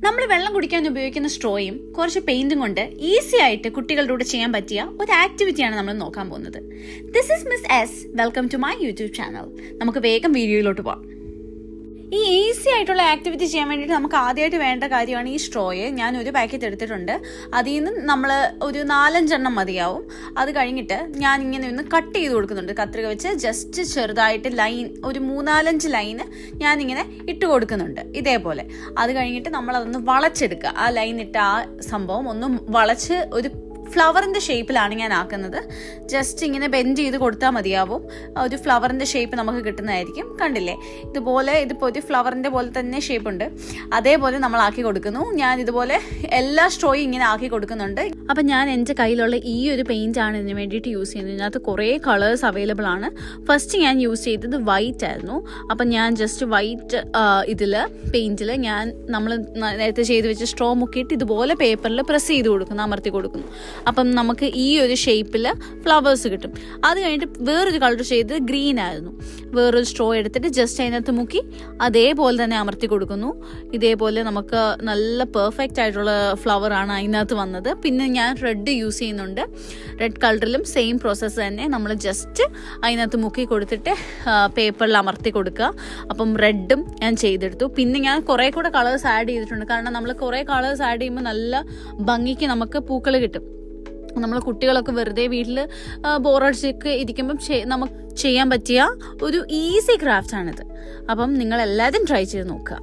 നമ്മൾ വെള്ളം കുടിക്കാൻ ഉപയോഗിക്കുന്ന സ്ട്രോയും കുറച്ച് പെയിന്റും കൊണ്ട് ഈസി ആയിട്ട് കുട്ടികളുടെ കൂടെ ചെയ്യാൻ പറ്റിയ ഒരു ആക്ടിവിറ്റിയാണ് നമ്മൾ നോക്കാൻ പോകുന്നത്. This is miss S. Welcome to my YouTube channel. നമുക്ക് വേഗം വീഡിയോയിലോട്ട് പോകാം. ഈ ഈസി ആയിട്ടുള്ള ആക്ടിവിറ്റി ചെയ്യാൻ വേണ്ടിയിട്ട് നമുക്ക് ആദ്യമായിട്ട് വേണ്ട കാര്യമാണ് ഈ സ്ട്രോയെ. ഞാൻ ഒരു പാക്കറ്റ് എടുത്തിട്ടുണ്ട്. അതിൽ നിന്ന് നമ്മൾ ഒരു 4-5 എണ്ണം മതിയാവും. അത് കഴിഞ്ഞിട്ട് ഞാൻ ഇങ്ങനെ ഒന്ന് കട്ട് ചെയ്ത് കൊടുക്കുന്നുണ്ട് കത്രിക വെച്ച്. ജസ്റ്റ് ചെറുതായിട്ട് ലൈൻ, ഒരു 3-4 ലൈന് ഞാനിങ്ങനെ ഇട്ട് കൊടുക്കുന്നുണ്ട് ഇതേപോലെ. അത് കഴിഞ്ഞിട്ട് നമ്മളതൊന്ന് വളച്ചെടുക്കുക. ആ ലൈൻ ഇട്ട ആ സംഭവം ഒന്ന് വളച്ച് ഒരു ഫ്ലവറിൻ്റെ ഷേപ്പിലാണ് ഞാൻ ആക്കുന്നത്. ജസ്റ്റ് ഇങ്ങനെ ബെൻഡ് ചെയ്ത് കൊടുത്താൽ മതിയാവും. ഒരു ഫ്ലവറിൻ്റെ ഷേപ്പ് നമുക്ക് കിട്ടുന്നതായിരിക്കും. കണ്ടില്ലേ, ഇതുപോലെ ഇതിപ്പോൾ ഒരു ഫ്ലവറിൻ്റെ പോലെ തന്നെ ഷേപ്പ് ഉണ്ട്. അതേപോലെ നമ്മൾ ആക്കി കൊടുക്കുന്നു. ഞാൻ ഇതുപോലെ എല്ലാ സ്ട്രോയും ഇങ്ങനെ ആക്കി കൊടുക്കുന്നുണ്ട്. അപ്പം ഞാൻ എൻ്റെ കയ്യിലുള്ള ഈ ഒരു പെയിൻ്റ് ആണ് ഇതിന് വേണ്ടിയിട്ട് യൂസ് ചെയ്യുന്നത്. ഇതിനകത്ത് കുറേ കളേഴ്സ് അവൈലബിൾ ആണ്. ഫസ്റ്റ് ഞാൻ യൂസ് ചെയ്തത് വൈറ്റ് ആയിരുന്നു. അപ്പം ഞാൻ ജസ്റ്റ് വൈറ്റ് പെയിൻറ്റിൽ നമ്മൾ നേരത്തെ ചെയ്ത് വെച്ച് സ്ട്രോ മുക്കിയിട്ട് ഇതുപോലെ പേപ്പറിൽ പ്രസ് ചെയ്ത് കൊടുക്കുന്നു, അമർത്തി കൊടുക്കുന്നു. അപ്പം നമുക്ക് ഈ ഒരു ഷേപ്പിൽ ഫ്ലവേഴ്സ് കിട്ടും. അത് കഴിഞ്ഞിട്ട് വേറൊരു കളർ ചെയ്ത് ഗ്രീൻ ആയിരുന്നു. വേറൊരു സ്ട്രോ എടുത്തിട്ട് ജസ്റ്റ് അതിനകത്ത് മുക്കി അതേപോലെ തന്നെ അമർത്തി കൊടുക്കുന്നു. ഇതേപോലെ നമുക്ക് നല്ല പെർഫെക്റ്റ് ആയിട്ടുള്ള ഫ്ലവറാണ് അതിനകത്ത് വന്നത്. പിന്നെ ഞാൻ റെഡ് യൂസ് ചെയ്യുന്നുണ്ട്. റെഡ് കളറിലും സെയിം പ്രോസസ്സ് തന്നെ. നമ്മൾ ജസ്റ്റ് അതിനകത്ത് മുക്കി കൊടുത്തിട്ട് പേപ്പറിൽ അമർത്തി കൊടുക്കുക. അപ്പം റെഡും ഞാൻ ചെയ്തെടുത്തു. പിന്നെ ഞാൻ കുറേ കൂടെ കളേഴ്സ് ആഡ് ചെയ്തിട്ടുണ്ട്. കാരണം നമ്മൾ കുറേ കളേഴ്സ് ആഡ് ചെയ്യുമ്പോൾ നല്ല ഭംഗിക്ക് നമുക്ക് പൂക്കൾ കിട്ടും. നമ്മൾ കുട്ടികളൊക്കെ വെറുതെ വീട്ടിൽ ബോറടിച്ചൊക്കെ ഇരിക്കുമ്പം നമുക്ക് ചെയ്യാൻ പറ്റിയ ഒരു ഈസി ക്രാഫ്റ്റാണിത്. അപ്പം നിങ്ങൾ എല്ലാവരും ട്രൈ ചെയ്ത് നോക്കുക.